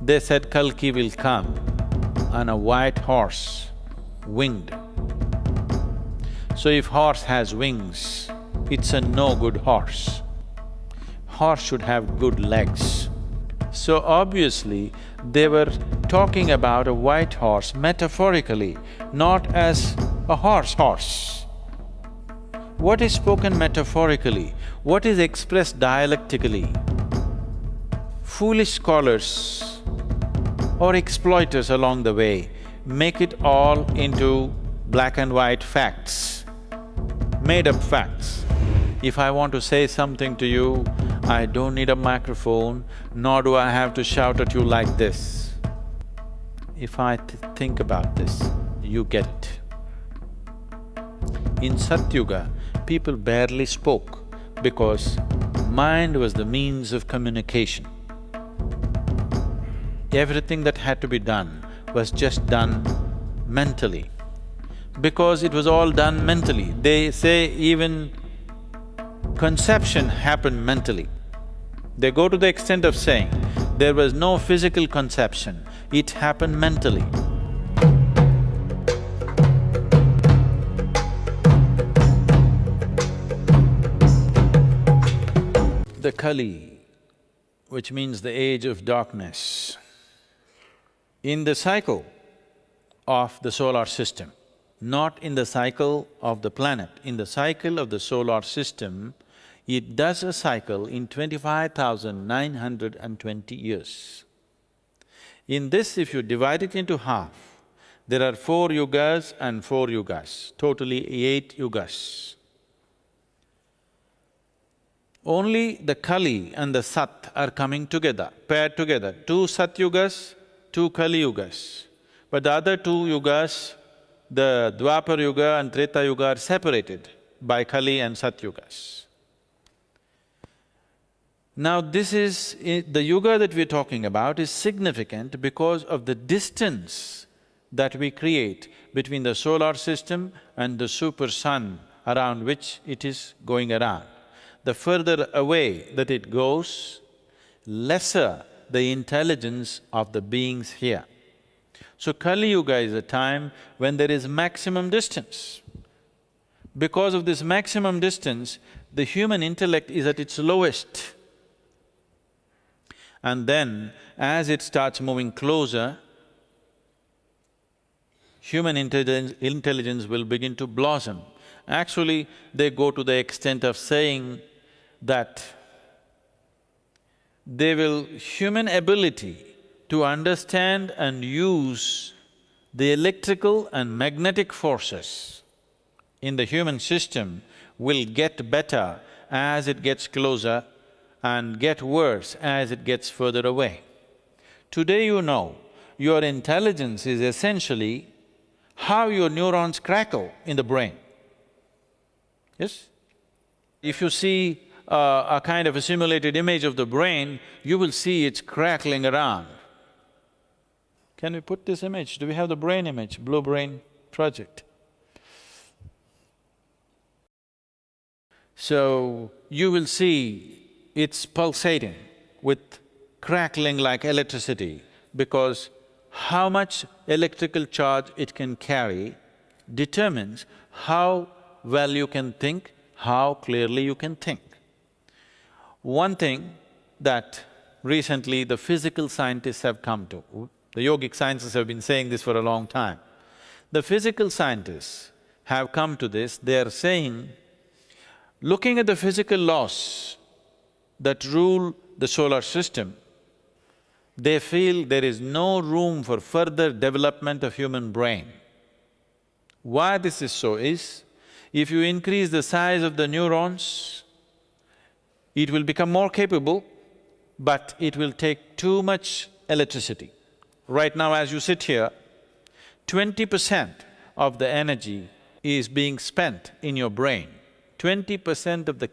They said Kalki will come on a white horse, winged. So if horse has wings, it's a no good horse. Horse should have good legs. So obviously, they were talking about a white horse metaphorically, not as a horse. What is spoken metaphorically? What is expressed dialectically? Foolish scholars or exploiters along the way make it all into black and white facts, made-up facts. If I want to say something to you, I don't need a microphone, nor do I have to shout at you like this. If I think about this, you get it. In Sat Yuga, people barely spoke because mind was the means of communication. Everything that had to be done was just done mentally. Because it was all done mentally, they say even conception happened mentally. They go to the extent of saying, there was no physical conception, it happened mentally. The Kali, which means the age of darkness, in the cycle of the solar system, not in the cycle of the planet, in the cycle of the solar system, it does a cycle in 25,920 years. In this, if you divide it into half, there are 4 yugas and 4 yugas, totally 8 yugas. Only the Kali and the Sat are coming together, paired together, 2 Sat Yugas, 2 Kali Yugas. But the other 2 yugas, the Dwapar Yuga and Treta Yuga are separated by Kali and Sat Yugas. Now this is… the yuga that we're talking about is significant because of the distance that we create between the solar system and the super sun around which it is going around. The further away that it goes, lesser the intelligence of the beings here. So Kali Yuga is a time when there is maximum distance. Because of this maximum distance, the human intellect is at its lowest. And then, as it starts moving closer, human intelligence will begin to blossom. Actually, they go to the extent of saying that human ability to understand and use the electrical and magnetic forces in the human system will get better as it gets closer and get worse as it gets further away. Today you know, your intelligence is essentially how your neurons crackle in the brain. Yes? If you see a kind of a simulated image of the brain, you will see it's crackling around. Can we put this image? Do we have the brain image, Blue Brain project? So, you will see it's pulsating with crackling like electricity because how much electrical charge it can carry determines how well you can think, how clearly you can think. One thing that recently the physical scientists have come to, the yogic sciences have been saying this for a long time. The physical scientists have come to this, they are saying, looking at the physical laws that rule the solar system, they feel there is no room for further development of human brain. Why this is so is, if you increase the size of the neurons, it will become more capable, but it will take too much electricity. Right now as you sit here, 20% of the energy is being spent in your brain. 20% of the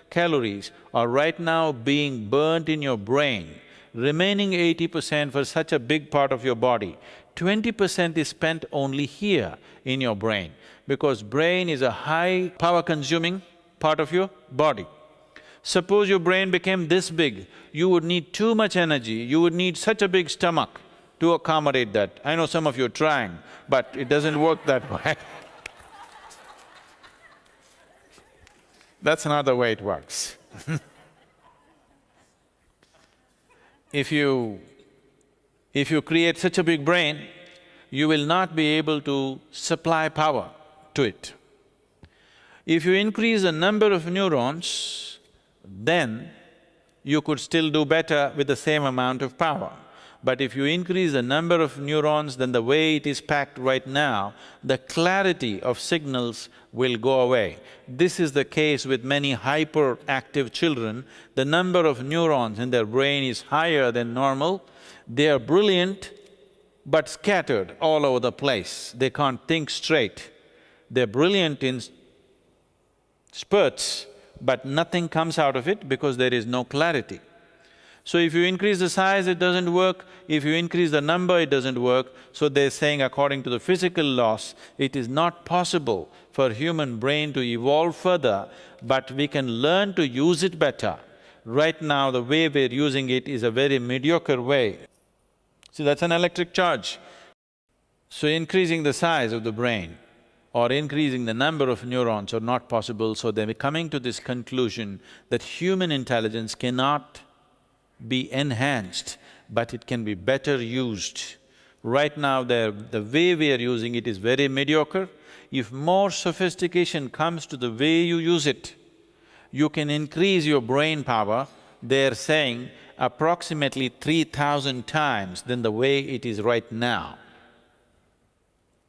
calories are right now being burnt in your brain, remaining 80% for such a big part of your body. 20% is spent only here in your brain, because brain is a high power-consuming part of your body. Suppose your brain became this big, you would need too much energy, you would need such a big stomach to accommodate that. I know some of you are trying, but it doesn't work that way. That's not the way it works. If you create such a big brain, you will not be able to supply power to it. If you increase the number of neurons, then you could still do better with the same amount of power. But if you increase the number of neurons, then the way it is packed right now, the clarity of signals will go away. This is the case with many hyperactive children. The number of neurons in their brain is higher than normal. They are brilliant, but scattered all over the place. They can't think straight. They're brilliant in spurts, but nothing comes out of it because there is no clarity. So if you increase the size, it doesn't work. If you increase the number, it doesn't work. So they're saying according to the physical laws, it is not possible for human brain to evolve further, but we can learn to use it better. Right now, the way we're using it is a very mediocre way. See, that's an electric charge. So increasing the size of the brain or increasing the number of neurons are not possible, so they're coming to this conclusion that human intelligence cannot be enhanced, but it can be better used. Right now, the way we are using it is very mediocre. If more sophistication comes to the way you use it, you can increase your brain power, they're saying approximately 3,000 times than the way it is right now.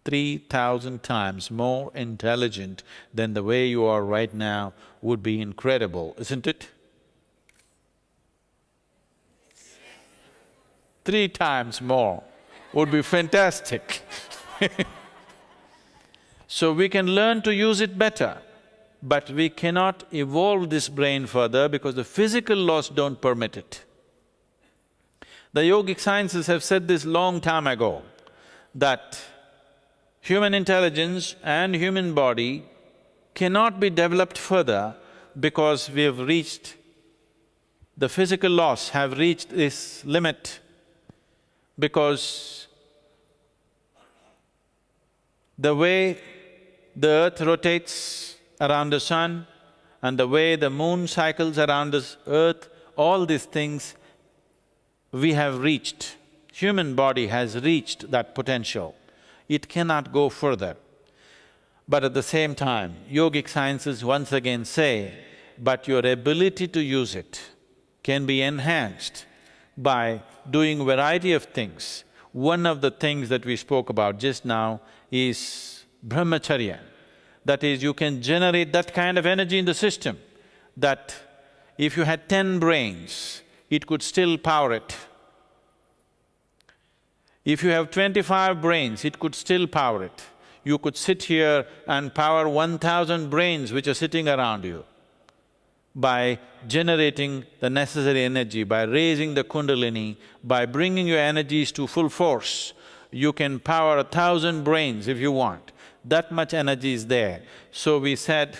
3,000 times more intelligent than the way you are right now would be incredible, isn't it? 3 times more would be fantastic. So we can learn to use it better, but we cannot evolve this brain further because the physical laws don't permit it. The yogic sciences have said this long time ago, that human intelligence and human body cannot be developed further because we have reached… the physical laws have reached this limit because the way the earth rotates around the sun and the way the moon cycles around the earth, all these things we have reached. Human body has reached that potential. It cannot go further. But at the same time, yogic sciences once again say, but your ability to use it can be enhanced by doing variety of things. One of the things that we spoke about just now is brahmacharya. That is, you can generate that kind of energy in the system that if you had 10 brains, it could still power it. If you have 25 brains, it could still power it. You could sit here and power 1,000 brains which are sitting around you by generating the necessary energy, by raising the kundalini, by bringing your energies to full force. You can power 1,000 brains if you want. That much energy is there. So we said,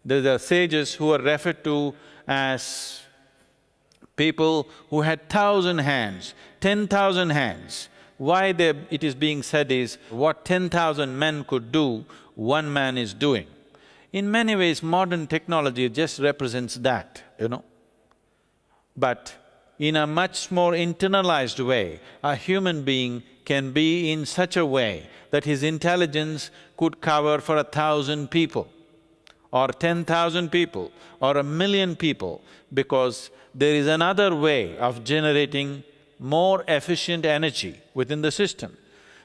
there are sages who are referred to as people who had 1,000 hands, 10,000 hands. Why it is being said is, what 10,000 men could do, one man is doing. In many ways, modern technology just represents that, you know. But in a much more internalized way, a human being can be in such a way that his intelligence could cover for 1,000 people or 10,000 people or 1,000,000 people, because there is another way of generating more efficient energy within the system.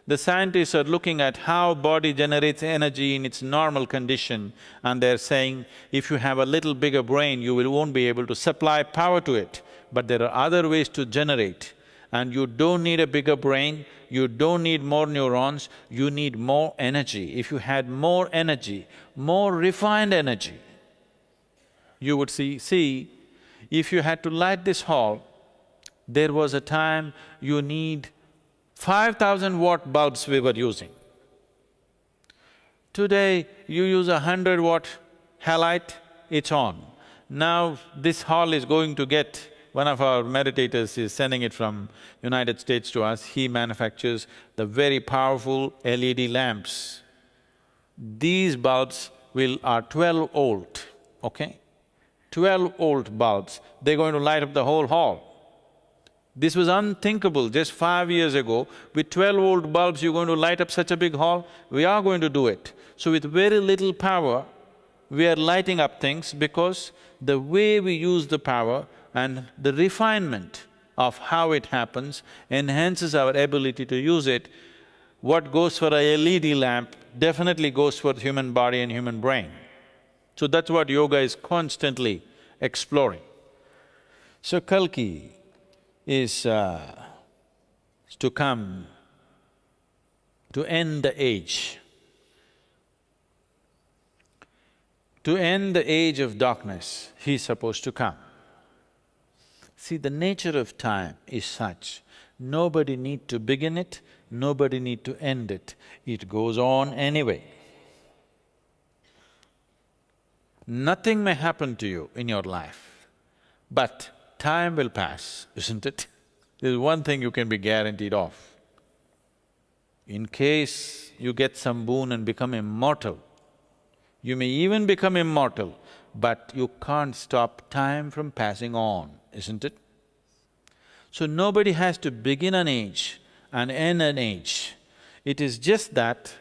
The scientists are looking at how body generates energy in its normal condition, and they're saying, if you have a little bigger brain, won't be able to supply power to it. But there are other ways to generate, and you don't need a bigger brain, you don't need more neurons, you need more energy. If you had more energy, more refined energy, you would see, if you had to light this hall, there was a time you need 5,000 watt bulbs we were using. Today, you use 100 watt halide, it's on. Now this hall is going to get… one of our meditators is sending it from United States to us, he manufactures the very powerful LED lamps. These bulbs are 12-volt, okay? 12-volt bulbs, they're going to light up the whole hall. This was unthinkable just 5 years ago. With 12-volt bulbs, you're going to light up such a big hall? We are going to do it. So with very little power, we are lighting up things because the way we use the power and the refinement of how it happens enhances our ability to use it. What goes for a LED lamp definitely goes for the human body and human brain. So that's what yoga is constantly exploring. So Kalki is to come to end the age. To end the age of darkness, he's supposed to come. See, the nature of time is such, nobody need to begin it, nobody need to end it, it goes on anyway. Nothing may happen to you in your life, but time will pass, isn't it? There's one thing you can be guaranteed of. In case you get some boon and become immortal, you may even become immortal, but you can't stop time from passing on, isn't it? So nobody has to begin an age and end an age. It is just that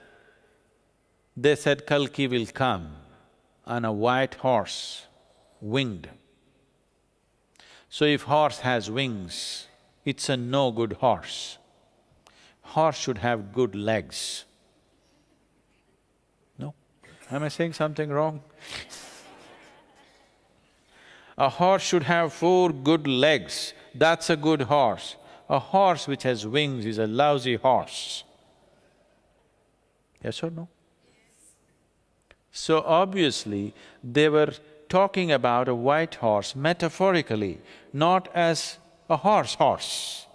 they said Kalki will come on a white horse, winged. So if horse has wings, it's a no good horse. Horse should have good legs. No? Am I saying something wrong? A horse should have 4 good legs, that's a good horse. A horse which has wings is a lousy horse. Yes or no? So obviously, they were talking about a white horse metaphorically, not as a horse.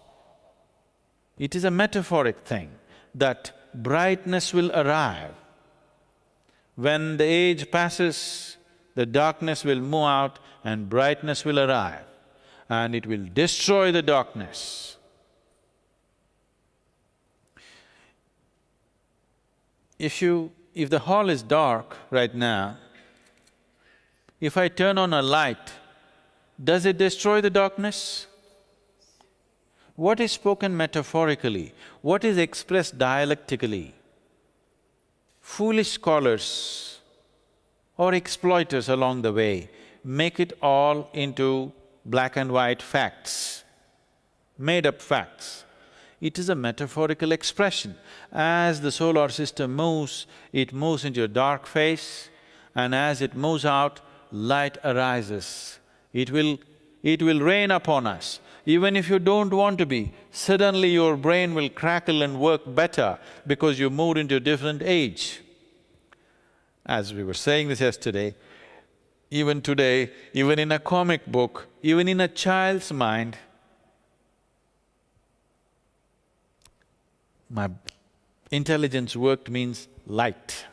It is a metaphoric thing that brightness will arrive. When the age passes, the darkness will move out and brightness will arrive, and it will destroy the darkness. If the hall is dark right now, if I turn on a light, does it destroy the darkness? What is spoken metaphorically? What is expressed dialectically? Foolish scholars or exploiters along the way make it all into black and white facts, made-up facts. It is a metaphorical expression. As the solar system moves, it moves into a dark phase, and as it moves out, light arises. It will rain upon us. Even if you don't want to be, suddenly your brain will crackle and work better because you moved into a different age. As we were saying this yesterday, even today, even in a comic book, even in a child's mind, my intelligence worked means light.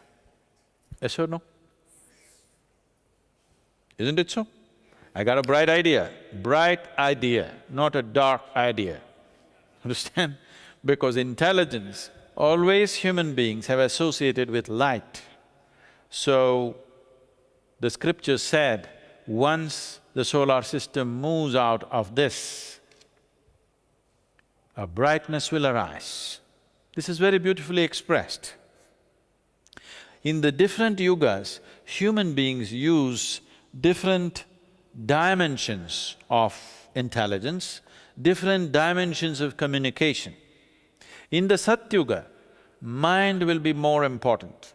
Yes or no? Isn't it so? I got a bright idea, not a dark idea. Understand? Because intelligence, always human beings have associated with light. So, the scripture said, once the solar system moves out of this, a brightness will arise. This is very beautifully expressed. In the different yugas, human beings use different dimensions of intelligence, different dimensions of communication. In the Sat Yuga, mind will be more important.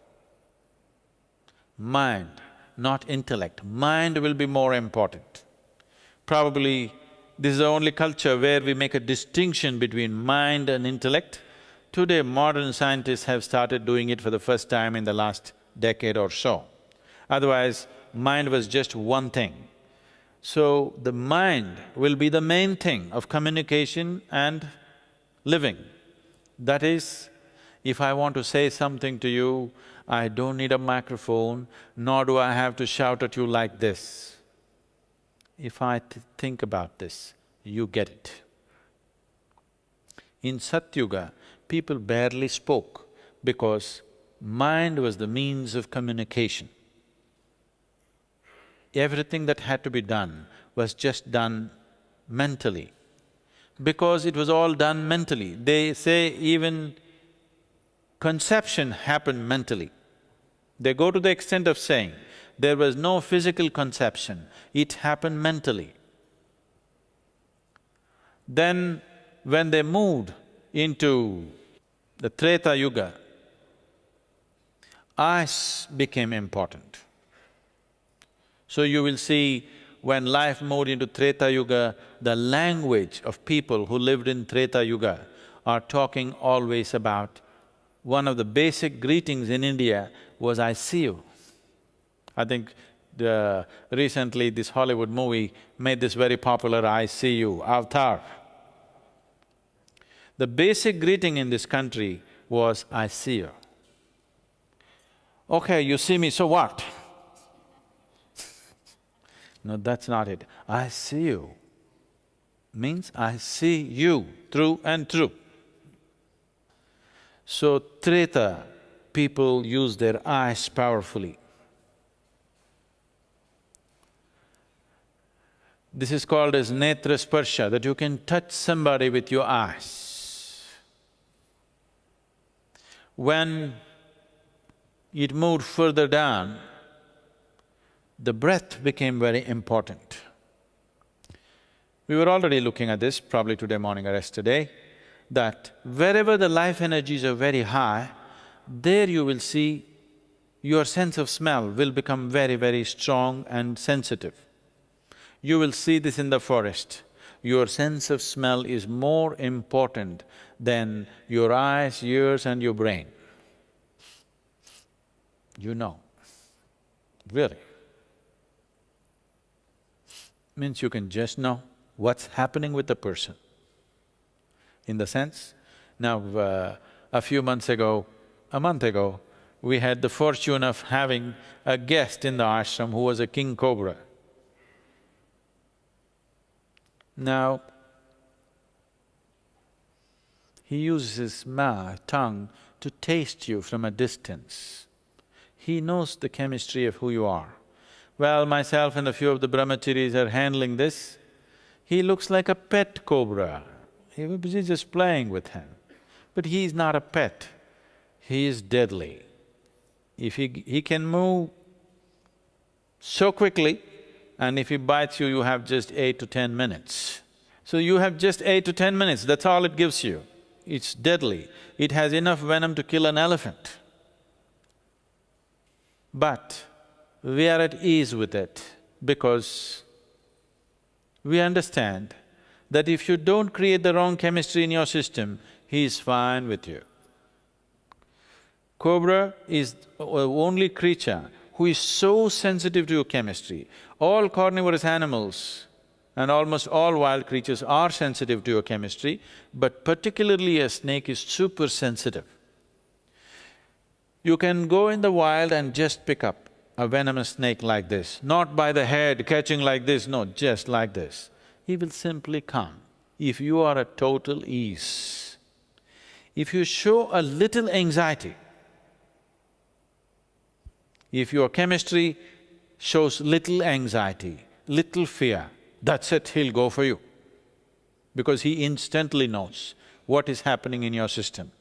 Mind, not intellect, mind will be more important. Probably this is the only culture where we make a distinction between mind and intellect. Today, modern scientists have started doing it for the first time in the last decade or so. Otherwise, mind was just one thing. So, the mind will be the main thing of communication and living. That is, if I want to say something to you, I don't need a microphone, nor do I have to shout at you like this. If I think about this, you get it. In Sat Yuga, people barely spoke because mind was the means of communication. Everything that had to be done was just done mentally. Because it was all done mentally. They say even conception happened mentally. They go to the extent of saying there was no physical conception, it happened mentally. Then when they moved into the Treta Yuga, eyes became important. So you will see when life moved into Treta Yuga, the language of people who lived in Treta Yuga are talking always about one of the basic greetings in India was, "I see you." I think recently this Hollywood movie made this very popular, "I see you," Avatar. The basic greeting in this country was, "I see you." Okay, you see me, so what? No, that's not it. "I see you" means I see you through and through. So Treta people use their eyes powerfully. This is called as netra sparsha, that you can touch somebody with your eyes. When it moved further down, the breath became very important. We were already looking at this, probably today morning or yesterday, that wherever the life energies are very high, there you will see your sense of smell will become very, very strong and sensitive. You will see this in the forest. Your sense of smell is more important than your eyes, ears and your brain. You know, really. Means you can just know what's happening with the person. In the sense, now a few months ago, a month ago, we had the fortune of having a guest in the ashram who was a king cobra. Now, he uses his tongue to taste you from a distance. He knows the chemistry of who you are. Well, myself and a few of the brahmacharis are handling this. He looks like a pet cobra. He's just playing with him. But he is not a pet, he is deadly. If he can move so quickly, and if he bites you, you have just 8 to 10 minutes. So you have just 8 to 10 minutes, that's all it gives you. It's deadly. It has enough venom to kill an elephant. But we are at ease with it because we understand that if you don't create the wrong chemistry in your system, he is fine with you. Cobra is the only creature who is so sensitive to your chemistry. All carnivorous animals and almost all wild creatures are sensitive to your chemistry, but particularly a snake is super sensitive. You can go in the wild and just pick up a venomous snake like this, not by the head catching like this, no, just like this. He will simply come if you are at total ease. If you show a little anxiety, if your chemistry shows little anxiety, little fear, that's it, he'll go for you. Because he instantly knows what is happening in your system.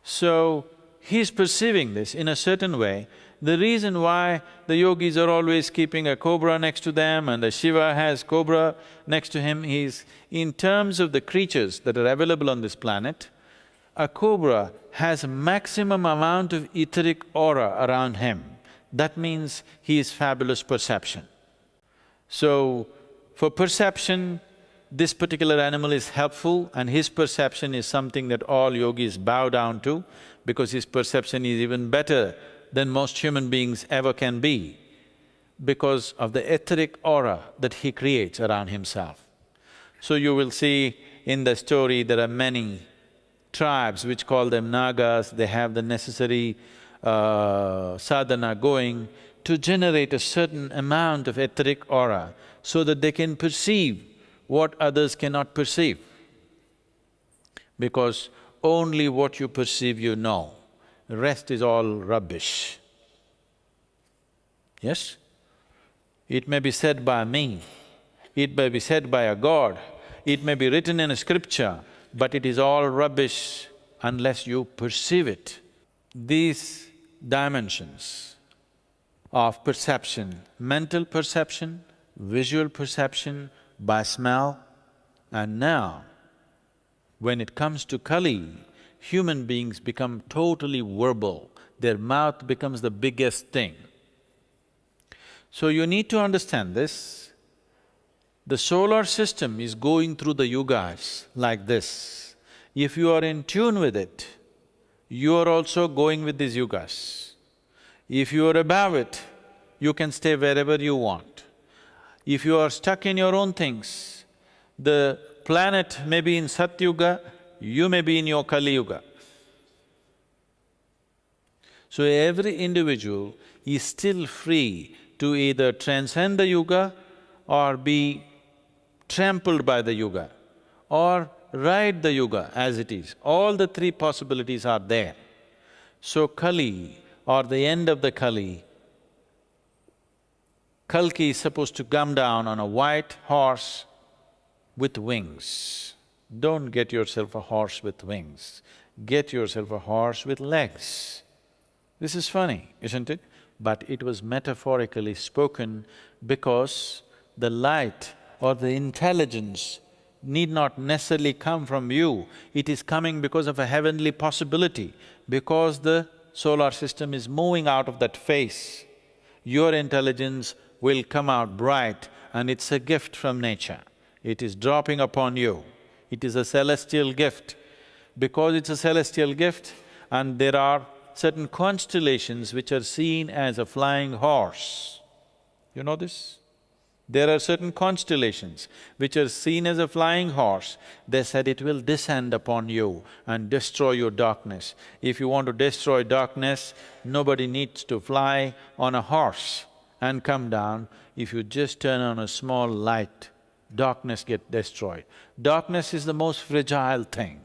So, he's perceiving this in a certain way. The reason why the yogis are always keeping a cobra next to them and the Shiva has cobra next to him is, in terms of the creatures that are available on this planet, a cobra has maximum amount of etheric aura around him. That means he is fabulous perception. So, for perception, this particular animal is helpful and his perception is something that all yogis bow down to because his perception is even better than most human beings ever can be because of the etheric aura that he creates around himself. So you will see in the story there are many tribes which call them Nagas, they have the necessary sadhana going, to generate a certain amount of etheric aura so that they can perceive what others cannot perceive. Because only what you perceive you know, the rest is all rubbish. Yes? It may be said by me, it may be said by a god, it may be written in a scripture, but it is all rubbish unless you perceive it. These dimensions of perception, mental perception, visual perception, by smell, and now, when it comes to Kali, human beings become totally verbal, their mouth becomes the biggest thing. So you need to understand this. The solar system is going through the yugas like this. If you are in tune with it, you are also going with these yugas. If you are above it, you can stay wherever you want. If you are stuck in your own things, the planet may be in Sat Yuga, you may be in your Kali Yuga. So every individual is still free to either transcend the yuga or be trampled by the yuga, or ride the yuga as it is. All the three possibilities are there. So Kali, or the end of the Kali, Kalki is supposed to come down on a white horse with wings. Don't get yourself a horse with wings, get yourself a horse with legs. This is funny, isn't it? But it was metaphorically spoken because the light or the intelligence need not necessarily come from you, it is coming because of a heavenly possibility, because the solar system is moving out of that phase. Your intelligence will come out bright and it's a gift from nature. It is dropping upon you. It is a celestial gift. Because it's a celestial gift and there are certain constellations which are seen as a flying horse. You know this? There are certain constellations which are seen as a flying horse. They said it will descend upon you and destroy your darkness. If you want to destroy darkness, nobody needs to fly on a horse and come down. If you just turn on a small light, darkness gets destroyed. Darkness is the most fragile thing.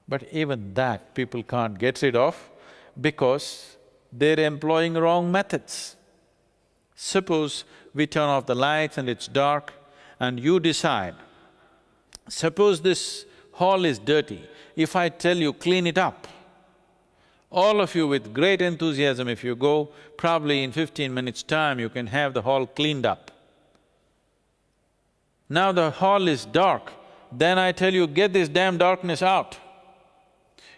But even that people can't get rid of because they're employing wrong methods. Suppose we turn off the lights and it's dark and you decide, suppose this hall is dirty, if I tell you clean it up, all of you with great enthusiasm, if you go, probably in 15 minutes' time you can have the hall cleaned up. Now the hall is dark, then I tell you, get this damn darkness out.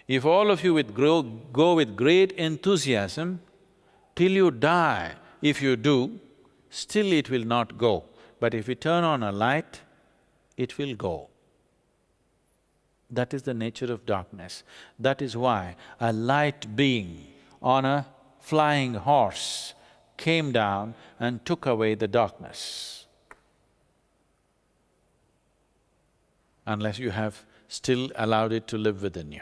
If all of you go with great enthusiasm, till you die, if you do, still it will not go. But if you turn on a light, it will go. That is the nature of darkness. That is why a light being on a flying horse came down and took away the darkness. Unless you have still allowed it to live within you.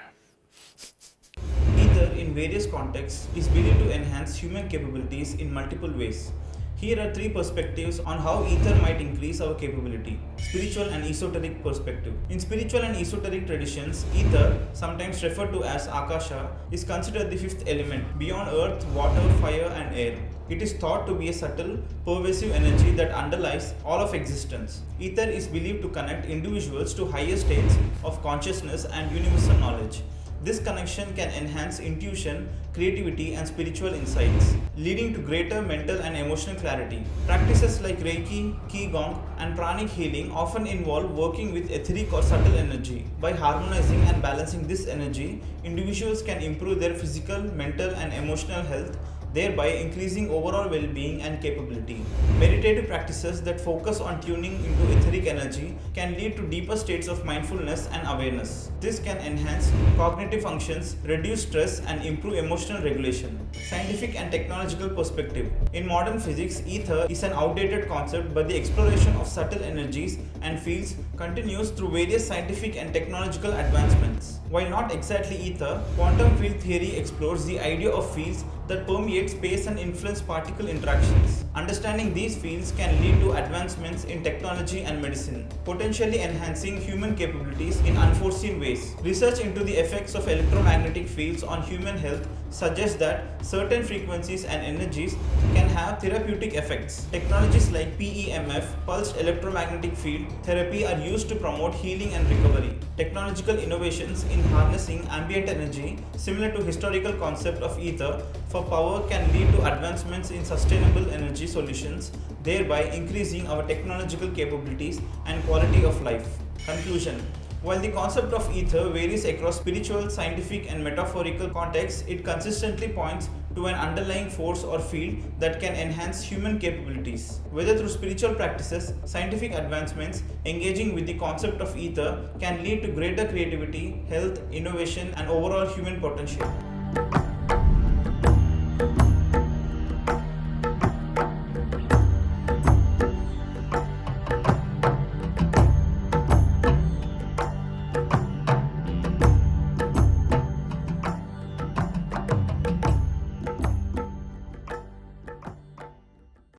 Ether, in various contexts, is believed to enhance human capabilities in multiple ways. Here are three perspectives on how ether might increase our capability. Spiritual and esoteric perspective. In spiritual and esoteric traditions, ether, sometimes referred to as akasha, is considered the fifth element, beyond earth, water, fire and air. It is thought to be a subtle, pervasive energy that underlies all of existence. Ether is believed to connect individuals to higher states of consciousness and universal knowledge. This connection can enhance intuition, creativity and spiritual insights, leading to greater mental and emotional clarity. Practices like Reiki, Qigong and pranic healing often involve working with etheric or subtle energy. By harmonizing and balancing this energy, individuals can improve their physical, mental and emotional health, thereby increasing overall well-being and capability. Meditative practices that focus on tuning into etheric energy can lead to deeper states of mindfulness and awareness. This can enhance cognitive functions, reduce stress, and improve emotional regulation. Scientific and technological perspective. In modern physics, ether is an outdated concept, but the exploration of subtle energies and fields continues through various scientific and technological advancements. While not exactly ether, quantum field theory explores the idea of fields that permeate space and influence particle interactions. Understanding these fields can lead to advancements in technology and medicine, potentially enhancing human capabilities in unforeseen ways. Research into the effects of electromagnetic fields on human health suggests that certain frequencies and energies can have therapeutic effects. Technologies like PEMF, pulsed electromagnetic field therapy, are used to promote healing and recovery. Technological innovations in harnessing ambient energy, similar to historical concept of ether for power, can lead to advancements in sustainable energy solutions, thereby increasing our technological capabilities and quality of life. Conclusion: while the concept of ether varies across spiritual, scientific, and metaphorical contexts, it consistently points to an underlying force or field that can enhance human capabilities. Whether through spiritual practices, scientific advancements, engaging with the concept of ether can lead to greater creativity, health, innovation, and overall human potential.